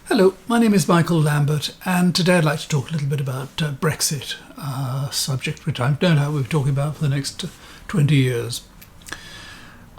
Hello, my name is Michael Lambert, and today I'd like to talk a little bit about Brexit, a subject which I no doubt we'll be talking about for the next 20 years.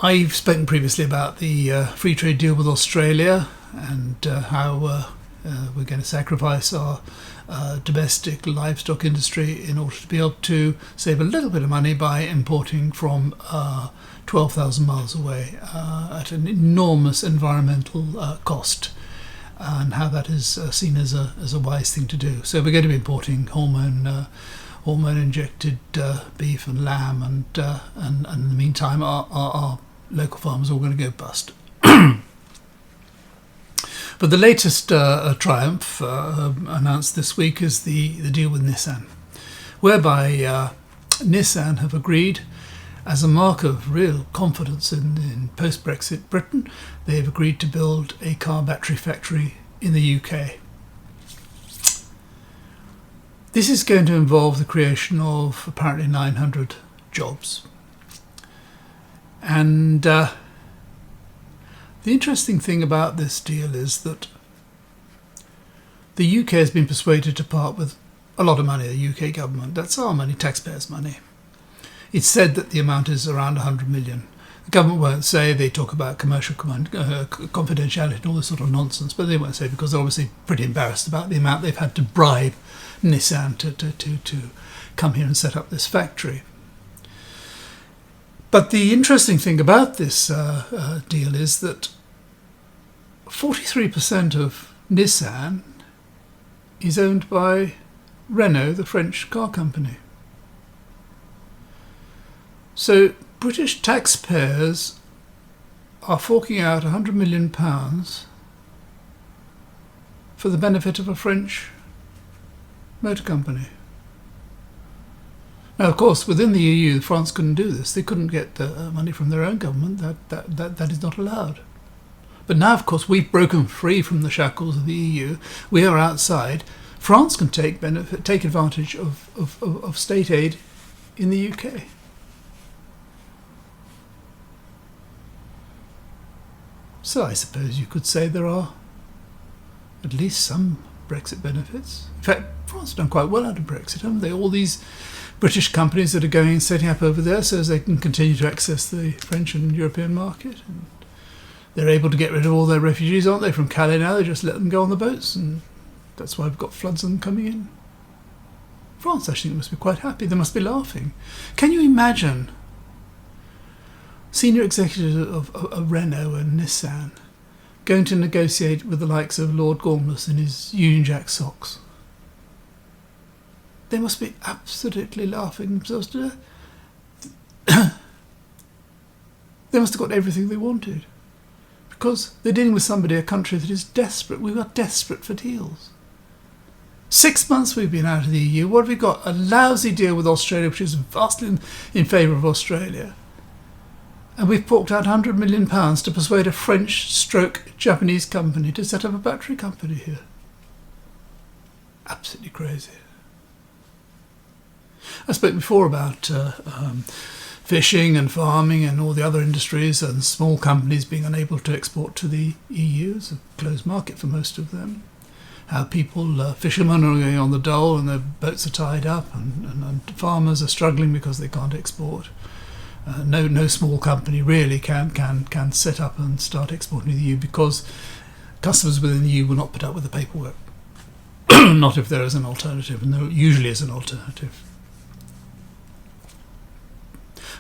I've spoken previously about the free trade deal with Australia and how we're going to sacrifice our domestic livestock industry in order to be able to save a little bit of money by importing from 12,000 miles away at an enormous environmental cost, and how that is seen as a wise thing to do. So we're going to be importing hormone injected beef and lamb, and in the meantime our local farmers are all going to go bust. But the latest triumph announced this week is the deal with Nissan, whereby Nissan have agreed, as a mark of real confidence in post-Brexit Britain, they have agreed to build a car battery factory in the UK. This is going to involve the creation of apparently 900 jobs. And the interesting thing about this deal is that the UK has been persuaded to part with a lot of money, the UK government. That's our money, taxpayers' money. It's said that the amount is around 100 million. The government won't say. They talk about commercial confidentiality and all this sort of nonsense, but they won't say because they're obviously pretty embarrassed about the amount they've had to bribe Nissan to come here and set up this factory. But the interesting thing about this deal is that 43% of Nissan is owned by Renault, the French car company. So British taxpayers are forking out £100 million for the benefit of a French motor company. Now, of course, within the EU, France couldn't do this. They couldn't get money from their own government. That is not allowed. But now, of course, we've broken free from the shackles of the EU. We are outside. France can take advantage of state aid in the UK. So I suppose you could say there are at least some Brexit benefits. In fact, France has done quite well out of Brexit, haven't they? All these British companies that are going and setting up over there so as they can continue to access the French and European market. And they're able to get rid of all their refugees, aren't they, from Calais now? They just let them go on the boats, and that's why we've got floods of them coming in. France, I think, must be quite happy. They must be laughing. Can you imagine senior executives of Renault and Nissan going to negotiate with the likes of Lord Gormless in his Union Jack socks? They must be absolutely laughing themselves to death. They must have got everything they wanted, because they're dealing with a country that is desperate. We are desperate for deals. 6 months we've been out of the EU. What have we got? A lousy deal with Australia, which is vastly in favour of Australia. And we've forked out £100 million to persuade a French/Japanese company to set up a battery company here. Absolutely crazy. I spoke before about fishing and farming and all the other industries and small companies being unable to export to the EU. It's a closed market for most of them. How people, fishermen are going on the dole and their boats are tied up, and farmers are struggling because they can't export. No small company really can set up and start exporting to the EU, because customers within the EU will not put up with the paperwork. Not if there is an alternative, and there usually is an alternative.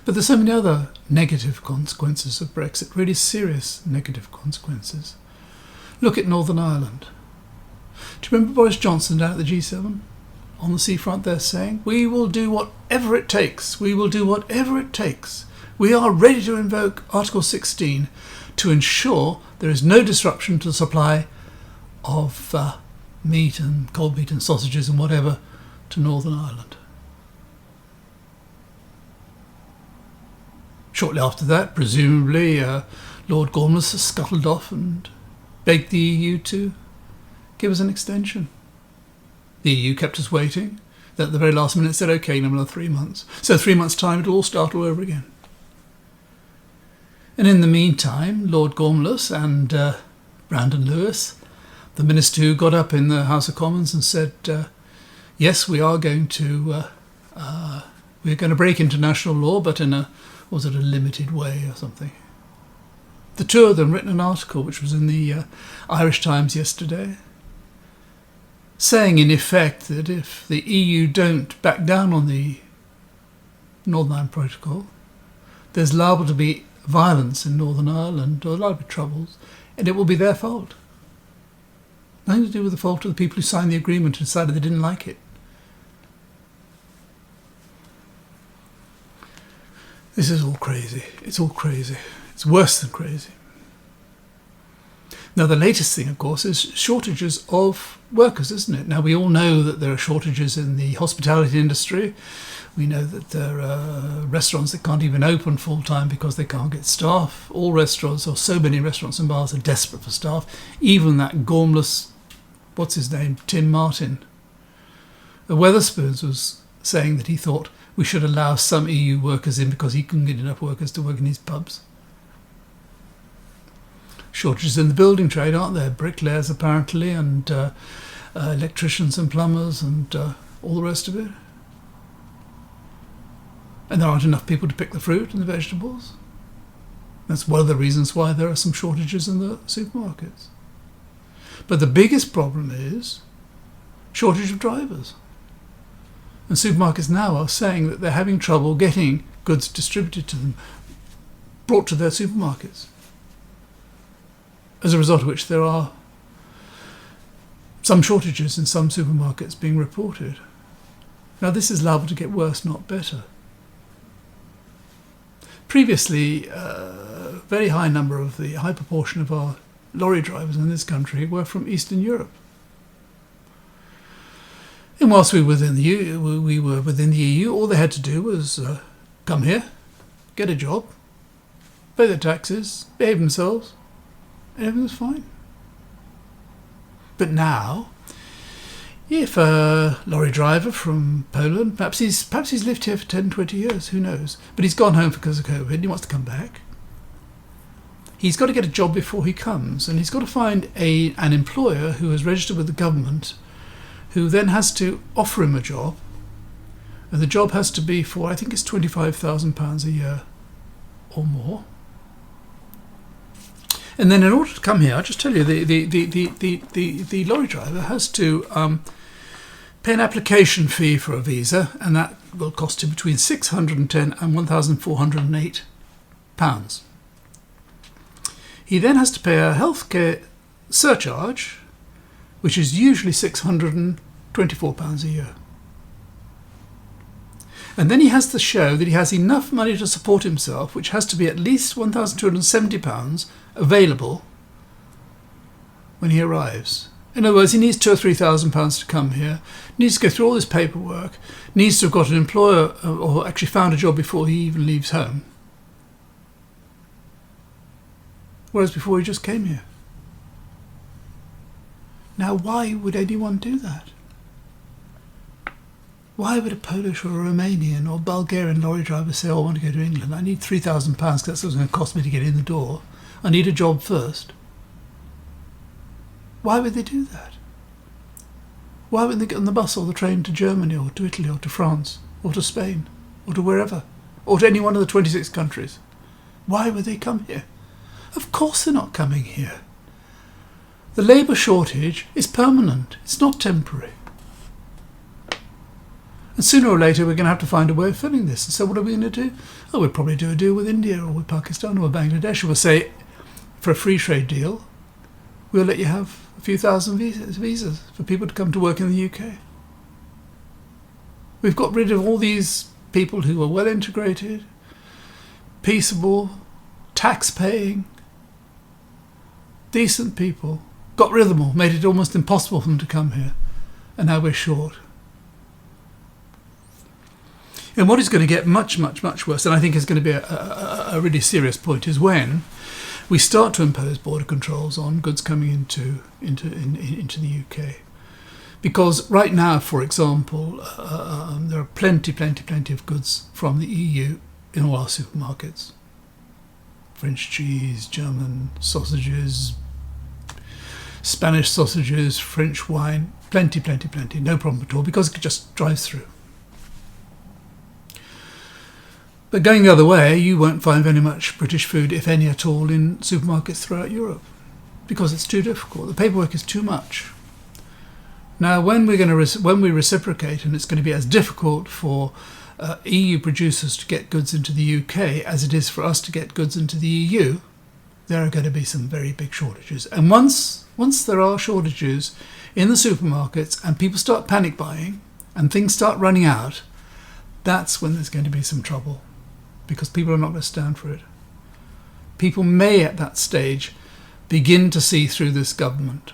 But there's so many other negative consequences of Brexit, really serious negative consequences. Look at Northern Ireland. Do you remember Boris Johnson down at the G7? On the seafront, they're saying, we will do whatever it takes. We will do whatever it takes. We are ready to invoke Article 16 to ensure there is no disruption to the supply of meat and cold meat and sausages and whatever to Northern Ireland. Shortly after that, presumably, Lord Gormless scuttled off and begged the EU to give us an extension. The EU kept us waiting. Then at the very last minute said, OK, another 3 months. So 3 months' time, it'll all start all over again. And in the meantime, Lord Gormless and Brandon Lewis the minister who got up in the House of Commons and said, yes, we're going to break international law, but in a limited way or something. The two of them written an article which was in the Irish Times yesterday, saying in effect that if the EU don't back down on the Northern Ireland Protocol, there's liable to be violence in Northern Ireland, or liable to be troubles, and it will be their fault. Nothing to do with the fault of the people who signed the agreement and decided they didn't like it. This is all crazy. It's all crazy. It's worse than crazy. Now, the latest thing, of course, is shortages of workers, isn't it? Now, we all know that there are shortages in the hospitality industry. We know that there are restaurants that can't even open full-time because they can't get staff. All restaurants, or so many restaurants and bars, are desperate for staff. Even that gormless, what's his name, Tim Martin, the Wetherspoons, was saying that he thought we should allow some EU workers in because he couldn't get enough workers to work in his pubs. Shortages in the building trade, aren't there? Bricklayers, apparently, and electricians and plumbers and all the rest of it. And there aren't enough people to pick the fruit and the vegetables. That's one of the reasons why there are some shortages in the supermarkets. But the biggest problem is shortage of drivers. And supermarkets now are saying that they're having trouble getting goods distributed to them, brought to their supermarkets. As a result of which there are some shortages in some supermarkets being reported. Now, this is liable to get worse, not better. Previously, a very high proportion of our lorry drivers in this country were from Eastern Europe. And whilst we were within the EU, all they had to do was come here, get a job, pay their taxes, behave themselves, and everything was fine. But now, if a lorry driver from Poland, perhaps he's lived here for 10, 20 years, who knows, but he's gone home because of COVID and he wants to come back, he's got to get a job before he comes, and he's got to find an employer who is registered with the government, who then has to offer him a job, and the job has to be for, I think it's £25,000 a year or more. And then in order to come here, I'll just tell you, the lorry driver has to pay an application fee for a visa, and that will cost him between £610 and £1,408. He then has to pay a healthcare surcharge, which is usually £624 a year. And then he has to show that he has enough money to support himself, which has to be at least £1,270 available when he arrives. In other words, he needs £2,000 or £3,000 to come here, needs to go through all this paperwork, needs to have got an employer or actually found a job before he even leaves home. Whereas before he just came here. Now, why would anyone do that? Why would a Polish or a Romanian or Bulgarian lorry driver say, oh, I want to go to England, I need £3,000 because that's what's going to cost me to get in the door. I need a job first. Why would they do that? Why wouldn't they get on the bus or the train to Germany or to Italy or to France or to Spain or to wherever or to any one of the 26 countries? Why would they come here? Of course they're not coming here. The labour shortage is permanent. It's not temporary. And sooner or later we're going to have to find a way of filling this. And so what are we going to do? Oh, we'll probably do a deal with India or with Pakistan or Bangladesh. We'll say, for a free trade deal, we'll let you have a few thousand visas for people to come to work in the UK. We've got rid of all these people who are well integrated, peaceable, tax-paying, decent people. Got rid of them all, made it almost impossible for them to come here. And now we're short. And what is going to get much, much, much worse, and I think is going to be a really serious point, is when we start to impose border controls on goods coming into the UK. Because right now, for example, there are plenty of goods from the EU in all our supermarkets. French cheese, German sausages, Spanish sausages, French wine, plenty, plenty, plenty, no problem at all, because it just drives through. But going the other way, you won't find very much British food, if any at all, in supermarkets throughout Europe, because it's too difficult. The paperwork is too much. Now, when we reciprocate, and it's going to be as difficult for EU producers to get goods into the UK as it is for us to get goods into the EU, there are going to be some very big shortages. And once there are shortages in the supermarkets and people start panic buying and things start running out, that's when there's going to be some trouble, because people are not going to stand for it. People may at that stage begin to see through this government.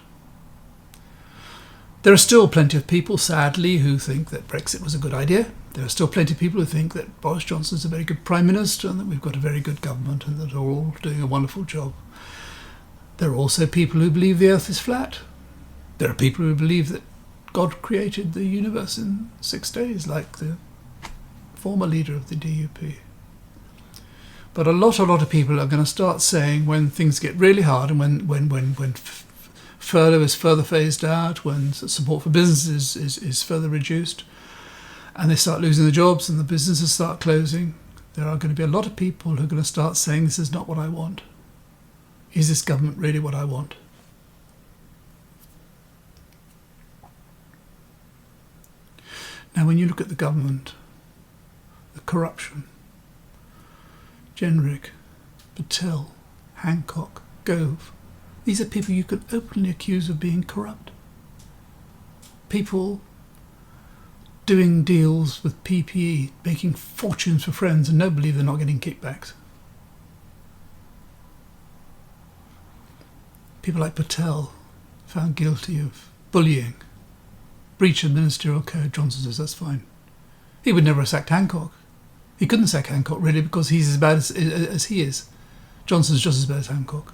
There are still plenty of people, sadly, who think that Brexit was a good idea. There are still plenty of people who think that Boris Johnson's a very good Prime Minister and that we've got a very good government and that they're all doing a wonderful job. There are also people who believe the earth is flat. There are people who believe that God created the universe in 6 days, like the former leader of the DUP. But a lot of people are going to start saying, when things get really hard and when furlough is further phased out, when support for businesses is further reduced, and they start losing the jobs and the businesses start closing, there are going to be a lot of people who are going to start saying, this is not what I want. Is this government really what I want? Now, when you look at the government, the corruption, Jenrick, Patel, Hancock, Gove, these are people you could openly accuse of being corrupt. People doing deals with PPE, making fortunes for friends, and nobody they're not getting kickbacks. People like Patel, found guilty of bullying, breach of ministerial code. Johnson says that's fine. He would never have sacked Hancock. He couldn't sack Hancock, really, because he's as bad as he is. Johnson's just as bad as Hancock.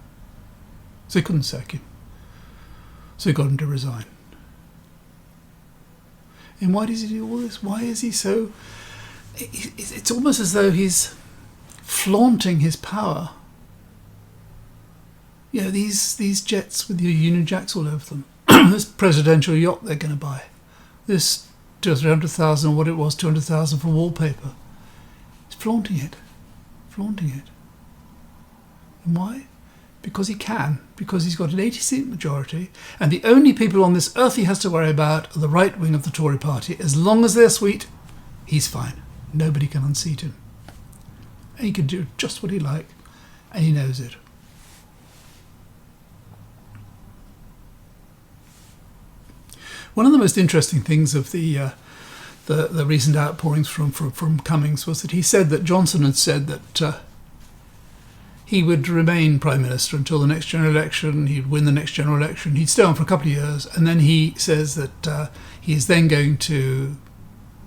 So he couldn't sack him. So he got him to resign. And why does he do all this? Why is he so... It's almost as though he's flaunting his power. You know, these jets with your Union Jacks all over them. This presidential yacht they're going to buy. This 200,000 or what it was, 200,000 for wallpaper. He's flaunting it. Flaunting it. And why? Because he can. Because he's got an 80-seat majority, and the only people on this earth he has to worry about are the right wing of the Tory party. As long as they're sweet, he's fine. Nobody can unseat him. And he can do just what he likes, and he knows it. One of the most interesting things of the recent outpourings from Cummings was that he said that Johnson had said that he would remain Prime Minister until the next general election. He'd win the next general election. He'd stay on for a couple of years, and then he says that he is then going to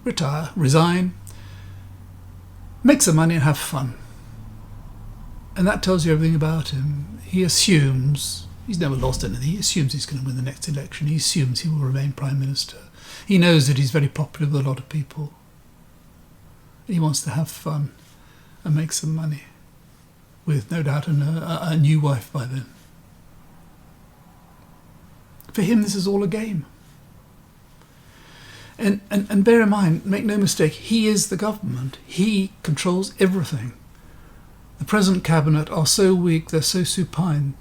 retire, resign, make some money and have fun. And that tells you everything about him. He assumes... He's never lost anything. He assumes he's going to win the next election. He assumes he will remain Prime Minister. He knows that he's very popular with a lot of people. He wants to have fun and make some money, with no doubt a new wife by then. For him, this is all a game. And bear in mind, make no mistake, he is the government. He controls everything. The present cabinet are so weak, they're so supine.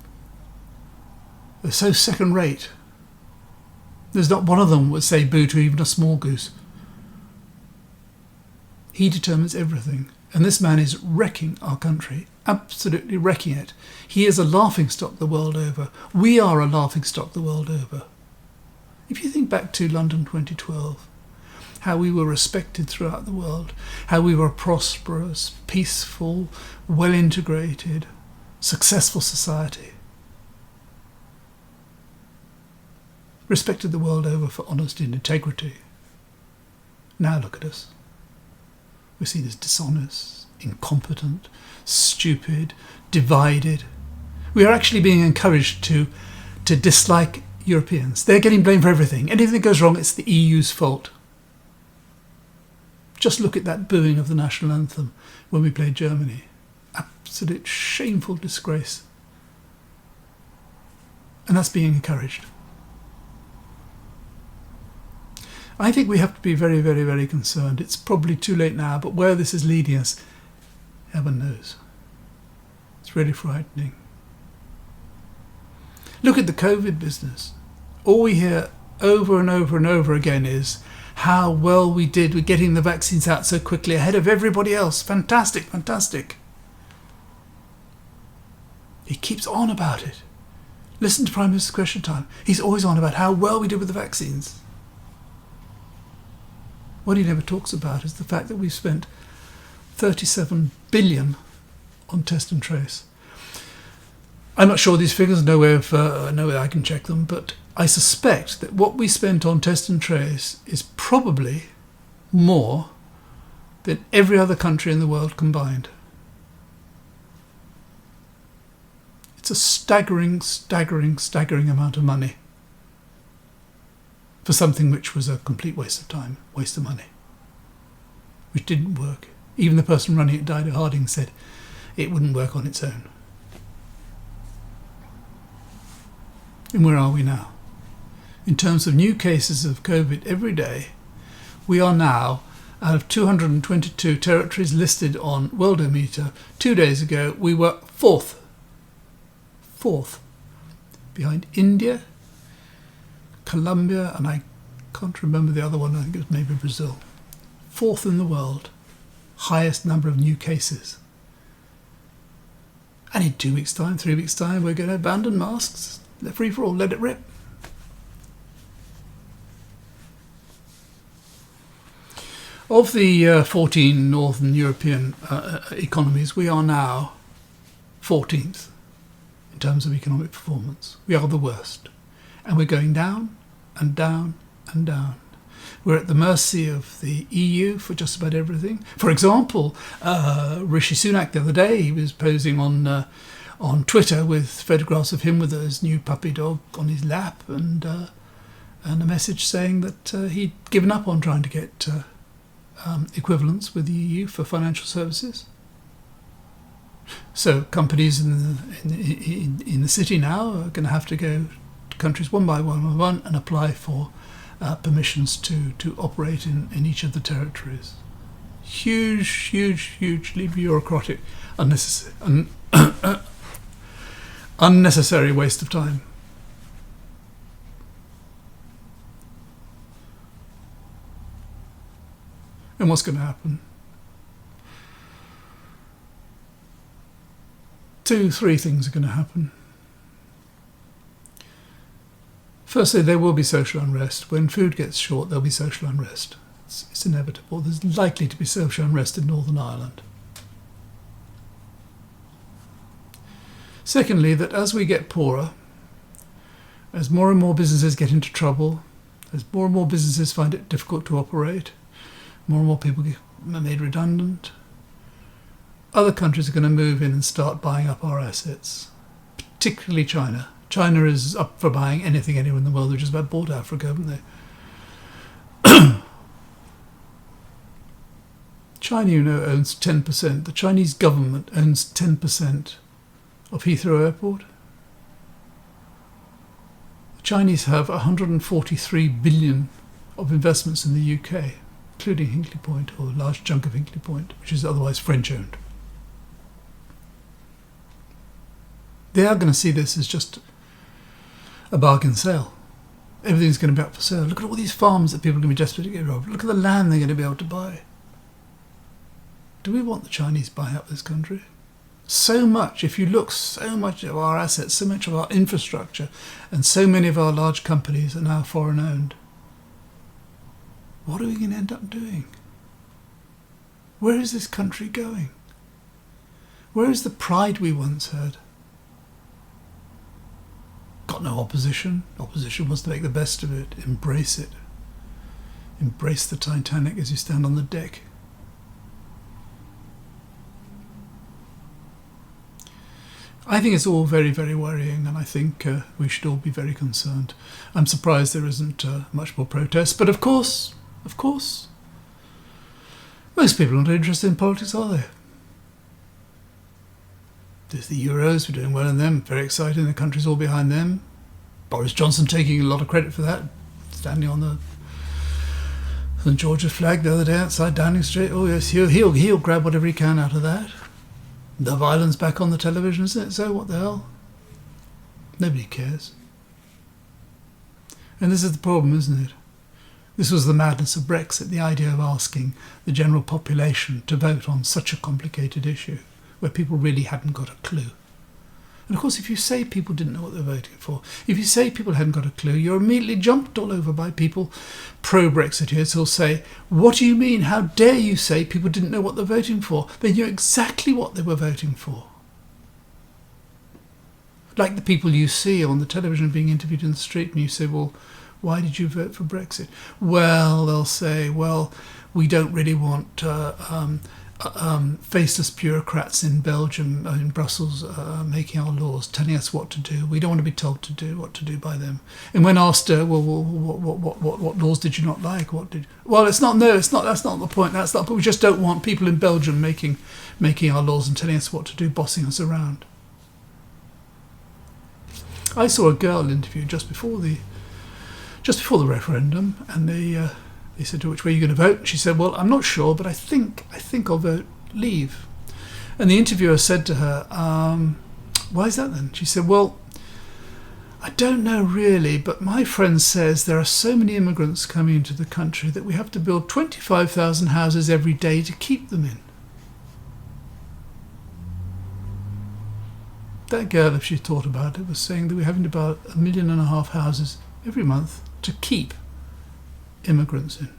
They're so second-rate. There's not one of them would say boo to even a small goose. He determines everything. And this man is wrecking our country, absolutely wrecking it. He is a laughingstock the world over. We are a laughingstock the world over. If you think back to London 2012, how we were respected throughout the world, how we were a prosperous, peaceful, well-integrated, successful society. Respected the world over for honesty and integrity. Now look at us. We're seen as dishonest, incompetent, stupid, divided. We are actually being encouraged to dislike Europeans. They're getting blamed for everything. Anything that goes wrong, it's the EU's fault. Just look at that booing of the national anthem when we played Germany. Absolute shameful disgrace. And that's being encouraged. I think we have to be very, very, very concerned. It's probably too late now, but where this is leading us, heaven knows. It's really frightening. Look at the COVID business. All we hear over and over and over again is how well we did with getting the vaccines out so quickly ahead of everybody else. Fantastic, fantastic. He keeps on about it. Listen to Prime Minister's Question Time. He's always on about how well we did with the vaccines. What he never talks about is the fact that we've spent 37 billion on test and trace. I'm not sure these figures, no way I can check them, but I suspect that what we spent on test and trace is probably more than every other country in the world combined. It's a staggering, staggering, staggering amount of money for something which was a complete waste of time, waste of money, which didn't work. Even the person running it, Dido Harding, said it wouldn't work on its own. And where are we now? In terms of new cases of COVID every day, we are now, out of 222 territories listed on Worldometer 2 days ago, we were fourth, behind India, Colombia, and I can't remember the other one, I think it was maybe Brazil. Fourth in the world, highest number of new cases. And in 2 weeks' time, 3 weeks' time, we're going to abandon masks. They're free for all, let it rip. Of the 14 Northern European economies, we are now 14th in terms of economic performance. We are the worst. And we're going down and down and down. We're at the mercy of the EU for just about everything. For example, Rishi Sunak the other day, he was posing on Twitter with photographs of him with his new puppy dog on his lap and a message saying that he'd given up on trying to get equivalence with the EU for financial services. So companies in the city now are going to have to go to countries one by one and apply for permissions to operate in each of the territories. Hugely bureaucratic, unnecessary waste of time. And what's going to happen? 2-3 things are going to happen. Firstly, there will be social unrest. When food gets short, there'll be social unrest. It's inevitable. There's likely to be social unrest in Northern Ireland. Secondly, that as we get poorer, as more and more businesses get into trouble, as more and more businesses find it difficult to operate, more and more people are made redundant, other countries are going to move in and start buying up our assets, particularly China. China is up for buying anything anywhere in the world. They've just about bought Africa, haven't they? China, owns 10%. The Chinese government owns 10% of Heathrow Airport. The Chinese have 143 billion of investments in the UK, including Hinkley Point, or a large chunk of Hinkley Point, which is otherwise French-owned. They are going to see this as just a bargain sale. Everything's going to be up for sale. Look at all these farms that people are going to be desperate to get rid of. Look at the land they're going to be able to buy. Do we want the Chinese buying up this country? So much, if you look, so much of our assets, so much of our infrastructure, and so many of our large companies are now foreign-owned. What are we going to end up doing? Where is this country going? Where is the pride we once had? Got no opposition. Opposition wants to make the best of it. Embrace it. Embrace the Titanic as you stand on the deck. I think it's all very, very worrying, and I think we should all be very concerned. I'm surprised there isn't much more protest, but of course, most people are not interested in politics, are they? There's the Euros, we're doing well in them, very exciting, the country's all behind them. Boris Johnson taking a lot of credit for that, standing on the St George's flag the other day outside Downing Street. Oh yes, he'll grab whatever he can out of that. The violence back on the television, isn't it? So what the hell? Nobody cares. And this is the problem, isn't it? This was the madness of Brexit, the idea of asking the general population to vote on such a complicated issue where people really hadn't got a clue. And of course, if you say people didn't know what they were voting for, if you say people hadn't got a clue, you're immediately jumped all over by people pro-Brexiteers who'll say, what do you mean? How dare you say people didn't know what they're voting for? They knew exactly what they were voting for. Like the people you see on the television being interviewed in the street, and you say, well, why did you vote for Brexit? Well, they'll say, well, we don't really want faceless bureaucrats in Belgium, in Brussels, making our laws, telling us what to do. We don't want to be told to do what to do by them. And when asked, well, what laws did you not like? Well, that's not the point. That's not. But we just don't want people in Belgium making our laws and telling us what to do, bossing us around. I saw a girl interviewed just before the referendum, and they said to her, which way are you going to vote? And she said, well, I'm not sure, but I think I'll vote leave. And the interviewer said to her, why is that then? She said, well, I don't know really, but my friend says there are so many immigrants coming into the country that we have to build 25,000 houses every day to keep them in. That girl, if she thought about it, was saying that we're having about 1.5 million houses every month to keep immigrants in.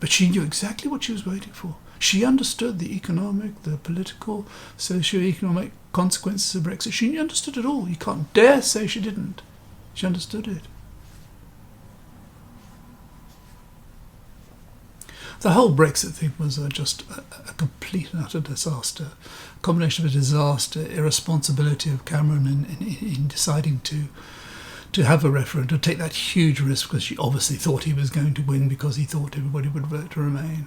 But she knew exactly what she was waiting for. She understood the economic, the political, socio-economic consequences of Brexit. She understood it all. You can't dare say she didn't. She understood it. The whole Brexit thing was just a complete and utter disaster. A combination of a disaster, irresponsibility of Cameron in deciding to have a referendum, to take that huge risk because she obviously thought he was going to win because he thought everybody would vote to remain.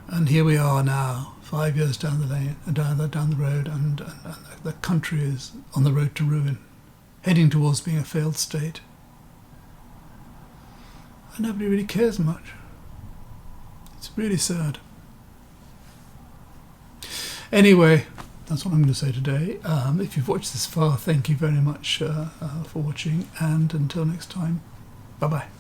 And here we are now, 5 years down the road, and the country is on the road to ruin, heading towards being a failed state. And nobody really cares much. It's really sad. Anyway, that's what I'm going to say today. If you've watched this far, thank you very much for watching, and until next time, bye-bye.